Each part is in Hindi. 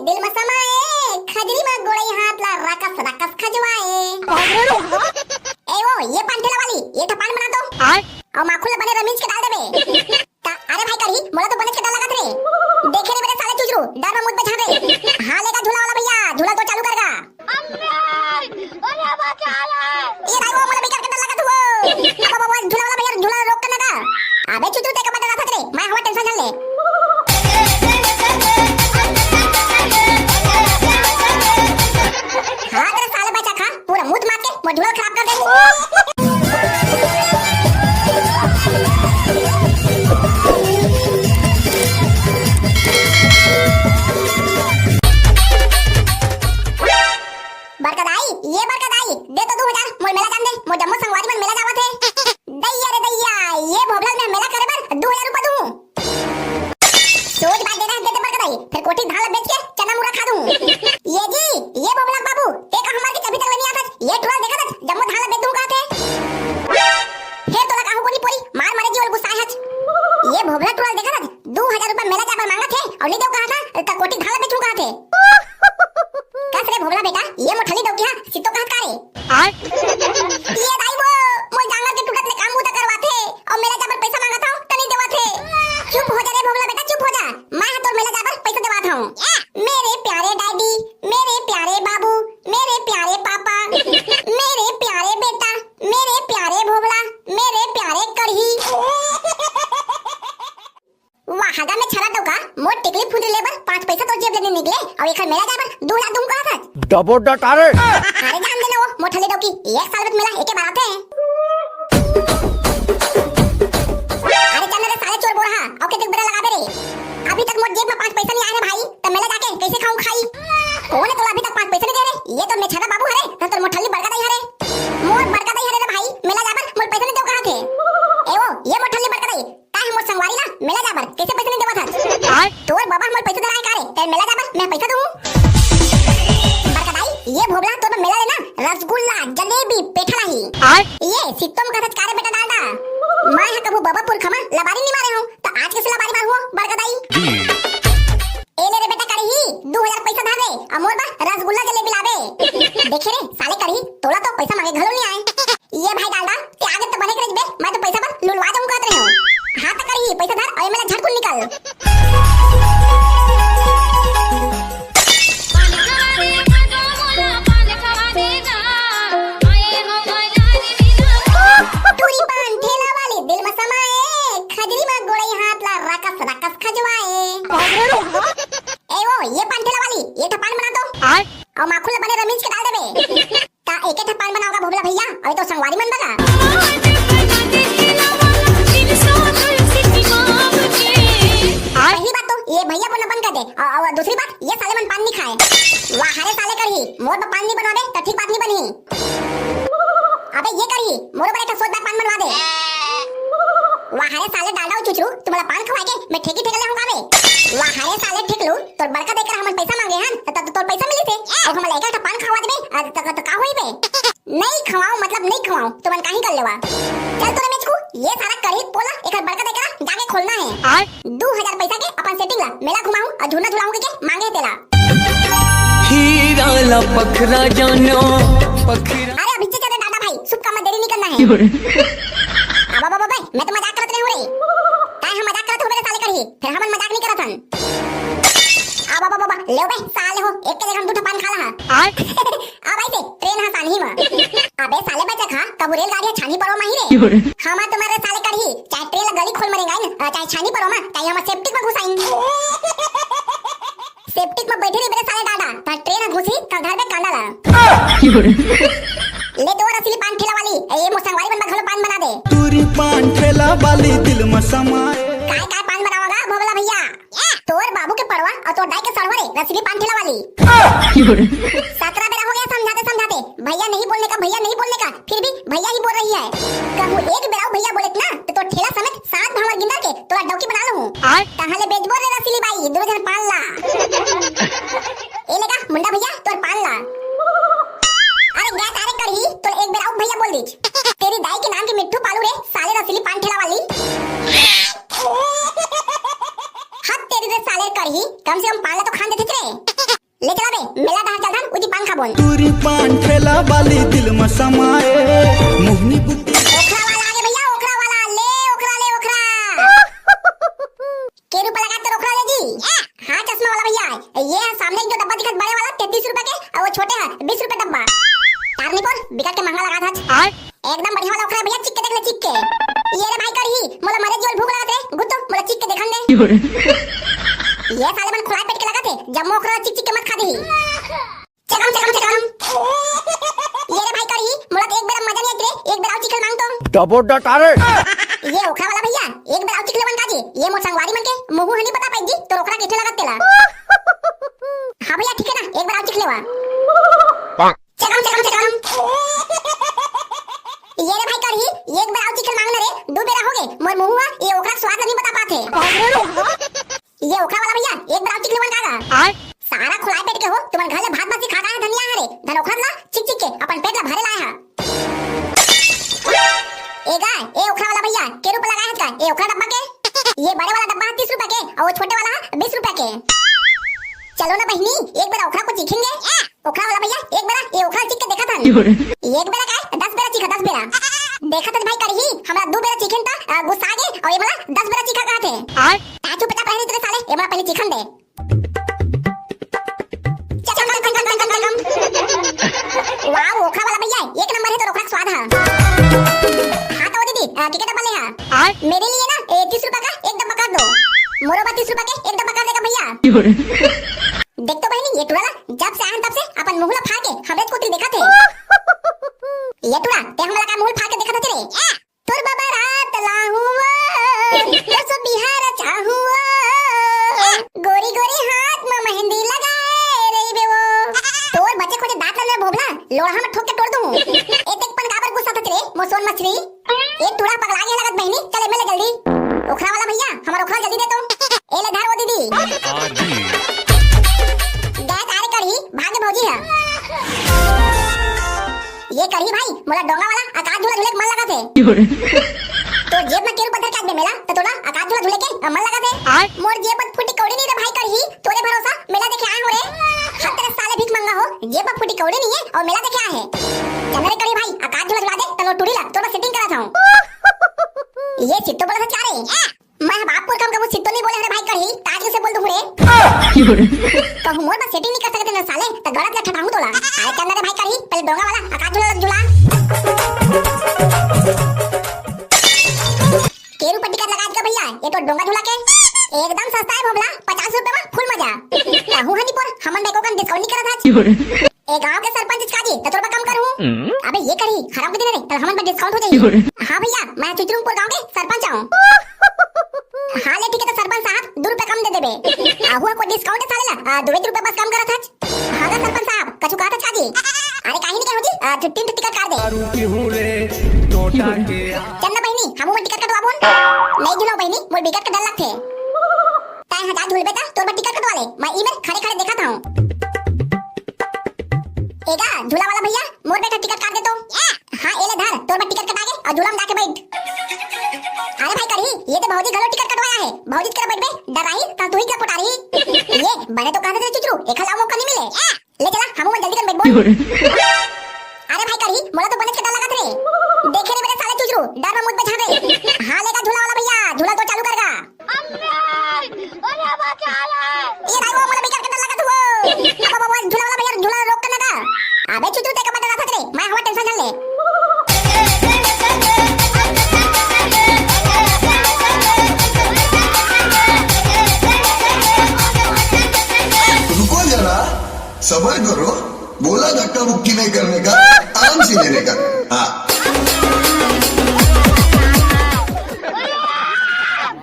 दिल में समाए खजरी में गोड़ई हाथ ला रकस रकस खजवाए। ए वो ये पान ठेला वाली ये ठपान बना दो और माखुल बने रमीज के डाल देबे। अरे भाई करी मोला तो बने के डाल लगत रे देखे रे मेरे साले चुचरू डर में मुझ पे झाड़े। हां लेगा झूला वाला भैया झूला तो चालू करगा। अरे बा क्या हाल है ये भाई वो मोला बेकार के डर लगत हो। अब बाबा झूला वाला भैया झूला रोक करना का। अबे चुचरू ते का बता रहा था रे मैं हवा टेंशन ले। हाँ तेरे साले बच्चा खा पूरा मुंह मार के वो झूला खराब कर दे। बरकदाई ये बरकदाई दे तो 2000 मोर मेला जान दे मो जम्मू संगवारी मन मेला जावत है। दैया रे दैया ये भोबला में मेला करे बर 2000 रुपया दूं। सोच बात देना दे दे बरकदाई फिर कोठी धाल बेच के चना मुरा खा दूं। ये जी ये भोबला बाबू ते का हमार के कभी तक नहीं आता ये टुरा देखा था जम्मू धाल बेच दूं कहते हे तोला काहू कोनी पोरी मार मारे जी और गुस्सा है। ये भोबला टुरा देखा था 2000 रुपया मेला जाबर मांगा थे और नहीं दो कहा था त कोठी धाल बेचूं कहा थे। कसरे भोबला बेटा ये मोठली दो क्या सितो कहत कारे ये दाई वो मोर जांगर के टुकड़े काम उदा करवाथे और मेला जाबर पैसा मांगा था त नहीं देवाथे। चुप हो जा रे भोबला बेटा चुप हो जा मैं तो मेला जाबर पैसा देवात हूं। मेरे प्यारे डैडी मेरे प्यारे बाबू मेरे प्यारे पापा मेरे प्यारे बेटा मेरे प्यारे भोबला मेरे प्यारे कढ़ी। वहागा में छरा दो का मोर टिकली फुदरी लेबर 5 पैसा तो जेब लेने निकले और एक मेला जाबर 2000 दूं कहा था। डबो डटारे अरे जान देना वो मोठली दो की एक साल में मेला एके बार आते हैं। अरे जान रे साले चोर बोरा और के देख बड़ा लगा दे रे अभी तक मोर जेब में 5 पैसा नहीं आए रे भाई त मेला जाके कैसे खाऊं खाई। कौन है तो अभी तक 5 पैसा नहीं दे रे ये तो मैं छरा बाबू हरे त तोर मोठली बड़का दई हरे मोर बड़का दई हरे रे भाई मेला जाबर मोर पैसा नहीं दो कहा थे। ए वो ये मोठली बड़का दई काहे मोर संगवारी ना मेला जाबर कैसे पैसा नहीं देवा था। तोर बाबा मोर पैसा दे रहा है कारे तेरे मेला जाबर मैं पैसा दूं। बरकदाई ये भोबला तोर मेला लेना रसगुल्ला जलेबी पेठा नहीं ये सित्तम का कारे बेटा डालदा मैं है कबू बाबापुर खमा लबारी नहीं मारे हूं तो आज कैसे लबारी मार हुआ बरकदाई। ए ले रे बेटा करी 2000 पैसा धावे अमोर बा रसगुल्ला जलेबी लावे देखे रे साले करी तोला तो पैसा मांगे घरो नहीं आए। ये भाई डालदा ते आगे तो बने करे बे मैं तो पैसा पर लुलवा दूं कहत रहे हो। हां तो करी पैसा धर और मेरा झटकुन निकल। टूरी पान ठेला वाली दिल में समाए खजरी में गोड़ई हाथ ला रकस रकस खजवाए। ए वो ये पान ठेला वाली ये ठपान बना दो और माखुल बने रमीज के डाल देबे ता एक ठपान बनाओगा भोबला भैया अभी तो संगवारी मन बगा। पहली बात तो ये भैया को न बंद कर दे और दूसरी बात ये साले मन पान नहीं खाए। वाह हरे साले करही मोर पर पान नहीं बनवा दे तो ठीक बात नहीं बनी। अबे ये करही मोर पर एक सोच पान बनवा दे। वाह हरे साले डालडा चुचरू तुम्हारा पान खवाए के मैं ठेकी ठेके ले हूं गावे। वाह हरे साले ठेकलू तोर बड़का देकर हमन पैसा मांगे हन त तोर पैसा मिली थे और हम लेकर त पान खवा देबे त का होई बे नहीं खवाओ मतलब नहीं खवाओ तुमन काहे कर लेवा। चल तोरे मेचकू ये सारा करी पोला एकर बड़का देकर जाके खोलना है 2000 पैसा के अपन सेटिंग ला मेला घुमाऊं और झूला झुलाऊं के मांगे तेला। हीरा ला पखरा जानो पखरा। अरे अभी चल दादा भाई सुप का मत देरी नहीं करना है। अब बाबा भाई मैं तो मजाक करत रही हूं रे काहे हम मजाक करत हो मेरे साले करही फिर हमन मजाक नहीं करत हन। अब बाबा ले बे साले हो एक के हम दूठा पान खा ला आ भाई से ट्रेन हा सानही में अबे साले बच्चा खा कब रेल गाड़ी छानी परो माही रे हम तुम्हारे साले करही चाहे ट्रेन गली खोल मरेगा ना चाहे छानी परो में चाहे हम सेफ्टिक में घुसाएंगे। सेफ्टिक में बैठे रे मेरे साले दादा ता ट्रेन घुसी का घर में कांदा ला ले दो रसीली पान ठेला वाली ये मोसंगवारी बन घलो पान बना दे। टूरी पान ठेला वाली दिल में समाए काय काय पान बनावागा भोबला भैया तोर बाबू के पड़वा और तोर दाई के सरवरे रसीली पान ठेला वाली 17 बेरा हो गया समझाते भैया नहीं बोलने का फिर भी भैया ही बोल रही है। कहूं एक बेरा भैया बोले ना तो ठेला समेत 7 भावर गिंदा के तोरा डौकी बना लूं कहां ले बेचबो रे रसीली बाई 2000 पान ला ए लेगा मुंडा भैया तोर पान ला। अरे गया तारे करही तो एक बेरा भैया बोल दी तेरी दाई के नाम की मिट्ठू पालू रे साले रसीली पान ठेला वाली। हद तेरी रे साले करही कम से कम पान ला तो खान देते रे ले चला बे मेला दार चल धन उदी पान खाबोन तुरी पान ठेला वाली दिल में समाए मोहनी बुद्धि ओखरा वाला आगे भैया ओखरा वाला ले ओखरा के रुपए लगा तो ओखरा ले जी हां चश्मा वाला भैया ये है सामने जो डब्बा दिखत बड़े वाला 33 रुपए के और वो छोटे है 20 रुपए डब्बा तारनी पर बिकट के महंगा लगा था एकदम बढ़िया वाला ओखरा भैया चिक के देख ले चिक के ये रे भाई करही मोला मरे जोल भूख लगा थे गुत्तो मोला चिक के देखन दे ये साले मन खुराई पेट के लगा थे जब मोखरा चिक चिक के मत खा दे चकम ये रे भाई करही मोला तो एक बार मजा नहीं आते एक बार और चिकन मांग तो डबो डटारे ये ओखरा वाला भैया एक बार और चिकन बन काजी ये मोर संगवारी मन के मुंह हनी बता पाई जी तो ओखरा किथे लगत तेला हां भैया ठीक है ना एक बार और चिकन लेवा चकम ये रे भाई करही एक बार और चिकन मांगना रे दो बेरा हो गए मोर मुंह ये ओखरा स्वाद नहीं बता पाते ये ओखरा वाला भैया एक बार और चिकन बन कागा सारा खुलाई पेट के हो तुमन घर ले भात भात खा है धनिया रे धन ओखरा ला चिक चिक के अपन पेट ला भरे लाए है ए ओखरा वाला भैया के रुपए लगा है का ए ओखरा डब्बा के ये बड़े वाला डब्बा 30 रुपए के और वो छोटे वाला 20 रुपए के चलो ना बहनी एक बार ओखरा को चीखेंगे ओखरा वाला भैया एक बार ये ओखरा चीख के देखा था एक बार का 10 बेरा चीखा 10 बेरा देखा था भाई करही हमरा 2 बेरा चीखन ता गुस्सा आ गए और ये वाला 10 बेरा चीखा कहा थे ताचू पता पहले तेरे साले ये वाला पहले चीखन दे वाह ओखरा वाला भैया एक नंबर है तो ओखरा स्वाद है हाँ तो दीदी कितने डब्बा ले है मेरे लिए ना 30 रुपए का एक डब्बा कर दो मोरो 32 रुपए के एक डब्बा कर देगा भैया देख तो बहनी ये टुरा जब से आन तब से अपन मुंह ला फाड़ के हमरे कोती देखा थे ये टुरा ते हमला का मुंह फाड़ के देखा था तेरे तोर बाबा रात लाहुआ तो बिहार चाहुआ गोरी गोरी हाथ में मेहंदी लगाए रे बे वो तोर बच्चे खोजे दांत ले भोबला लोहा में ठोक के तोड़ दूं एक एक पन गाबर गुस्सा था तेरे मोसोन मछली एक टुरा पगला गया लगत बहनी चले मेले जल्दी ओखरा वाला भैया हमारा ओखरा जल्दी दे तो ए ले धर वो दीदी गैस आरे करही भागे भौजी है ये करही भाई मोला डोंगा वाला आकाश झूला झूले के मन लगा थे तो जेब में केरू पत्थर काट दे मेला तो तोला आकाश झूला झूले के मन लगा थे मोर जेब में फुटी कौड़ी नहीं रे भाई करही तोरे भरोसा मेला देखे आए हो रे हर तरह साले भीख मंगा हो जेब में फुटी कौड़ी नहीं है और मेला देखे आए है चल रे करही भाई आकाश झूला झूला दे तनो टूरी ला तो मैं सेटिंग करा था ये चित्तो बोला था चारे मैं बापपुर काम का वो चित्तो नहीं बोले रे भाई करही ताज से बोल दूं रे कहूं मोर बस सेटिंग नहीं कर सकते ना साले तो गलत लठा ठाऊं तोला आए चल रे भाई करही पहले डोंगा वाला आकाश झूला केरू पट्टी का लगा के भैया ये तो डोंगा झूला के एकदम सस्ता है भोबला 50 रुपए में फुल मजा कहूं हनी पर हमन देखो कम डिस्काउंट नहीं करा था ए गांव के सरपंच काजी तो थोड़ा कम करूं अबे ये करी खराब कर दे रे तो हमन पे डिस्काउंट हो जाएगी हां भैया मैं चुचरुमपुर गांव के सरपंच हूं हां ले ठीक है तो सरपंच साहब 2 रुपए कम दे देबे हुआ को डिस्काउंट है साले ला 2 रुपए बस कम करा था हां सरपंच साहब कछु कहा था काजी अरे काहे नहीं कहो जी 3 टिकट काट दे रुकी हूं रे टोटा के चंदा बहनी हम वो टिकट कटवा बोल नहीं झुलाओ बहनी मोर टिकट का डर लगथे ताई हजार झूल बेटा तोर टिकट कटवा ले मैं ईमेल खड़े खड़े देखा था एगा झूला वाला भैया मोर बेटा टिकट काट दे तो हां एले धर तोर टिकट कटा के और झूला में जाके बैठ अरे भाई करही ये तो भौजी घलो टिकट कटवाया है भौजी तेरा बैठ बे डराई ता तू ही क्या पटा रही ये बड़े तो कहां से चुचरू एक हलाओ मौका नहीं मिले ले चला हम जल्दी कर बैठ बोल अरे भाई करही मोला तो बने के डर लगा थे देखे रे मेरे साले चुचरू डर में मुझ पे झाड़े हां लेगा झूला वाला भैया झूला तो चालू करगा अरे बात आया ये भाई वो मोला भी करके डर लगा तू अब बाबा झूला वाला भैया झूला रोक करना का अबे चुचू ते का बता था रे मैं हवा टेंशन ले रुको जरा सब्र करो बोला धक्का मुक्की नहीं करने का आराम से लेने का हाँ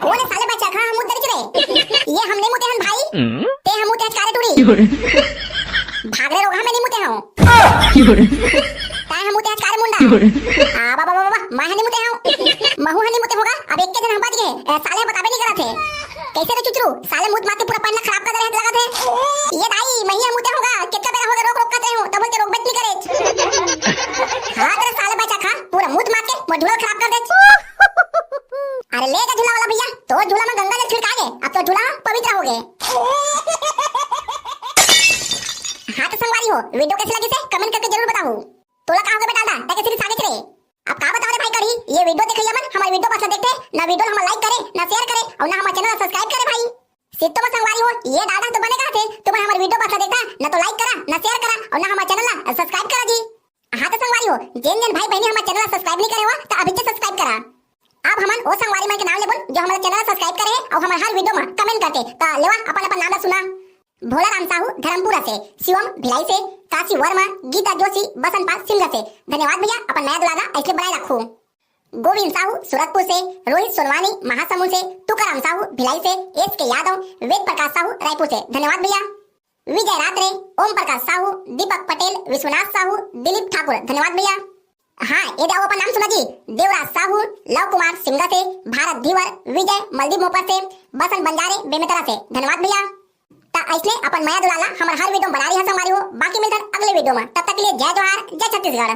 कौन है साले बच्चा खा हम उधर चले ये हमने मुते हन भाई ते हम मुते कारे टुड़ी भागरे रोगा में नहीं मुते हूं ताए हम मुते कारे मुंडा आ बाबा बाबा मैं हनी मुते हूं महू हनी मुते होगा अब एक के दिन हम बात गए साले बताबे नहीं करा थे कैसे रे चुचरू साले मुत मार के पूरा पन्ना खराब कर रहे लगा थे ये भाई मैं मुते होगा कितना बेरा होगा रोक रोक करते हूं तब बोलते रोक बच नहीं करे हां तेरे साले बच्चा खा पूरा मुत मार के वो झूला खराब कर दे अरे ले जा झूला वाला भैया तो झूला में गंगा जल छिड़का दे अब तो झूला पवित्र हो गए संगवारी हो वीडियो कैसी लगी से कमेंट करके जरूर बताओ। तोला कहां के बेटा ताकि सीधी सागे रे अब का बताओ रे भाई करी ये वीडियो देखिए मन हमारी वीडियो पसंद देखते ना वीडियो हम लाइक करे ना शेयर करे और ना हमारे चैनल सब्सक्राइब करे भाई। सिद्धो में संगवारी हो ये दादा तो बनेगा थे तुम्हें हमारी वीडियो पसंद देखता ना तो लाइक करा ना शेयर करा और ना हमारे चैनल सब्सक्राइब करा जी। हाँ तो संगवारी हो जिन जिन भाई बहनी हमारे चैनल सब्सक्राइब नहीं करे हो तो अभी से सब्सक्राइब करा। अब हमन वो संगवारी मन के नाम ले बोल जो हमारे चैनल सब्सक्राइब करे और हमारे हर वीडियो में कमेंट करते तो लेवा अपन अपन नाम सुना। भोला राम साहू धर्मपुरा से, शिवम भिलाई से, काशी वर्मा, गीता जोशी बसंतपाल सिंगर से। धन्यवाद भैया अपन नया दुलारा ऐसे बनाए रखो। गोविंद साहू सूरतपुर से, रोहित सोनवानी महासमुंद से, तुकाराम साहू भिलाई से, एस के यादव, वेद प्रकाश साहू रायपुर से। धन्यवाद भैया। विजय रात्रे, ओम प्रकाश साहू, दीपक पटेल, विश्वनाथ साहू, दिलीप ठाकुर। धन्यवाद भैया। हाँ ये दाओ अपन नाम सुना जी। देवराज साहू, लव कुमार सिंगा से, भारत धीवर, विजय मलदीप मोपर से, बसंत बंजारे बेमेतरा से। धन्यवाद भैया। ऐसे अपन माया दुलाला हमारे हर वीडियो बना रही है संगवारी हो। बाकी मिलकर अगले वीडियो में, तब तक के लिए जय जोहार जय छत्तीसगढ़।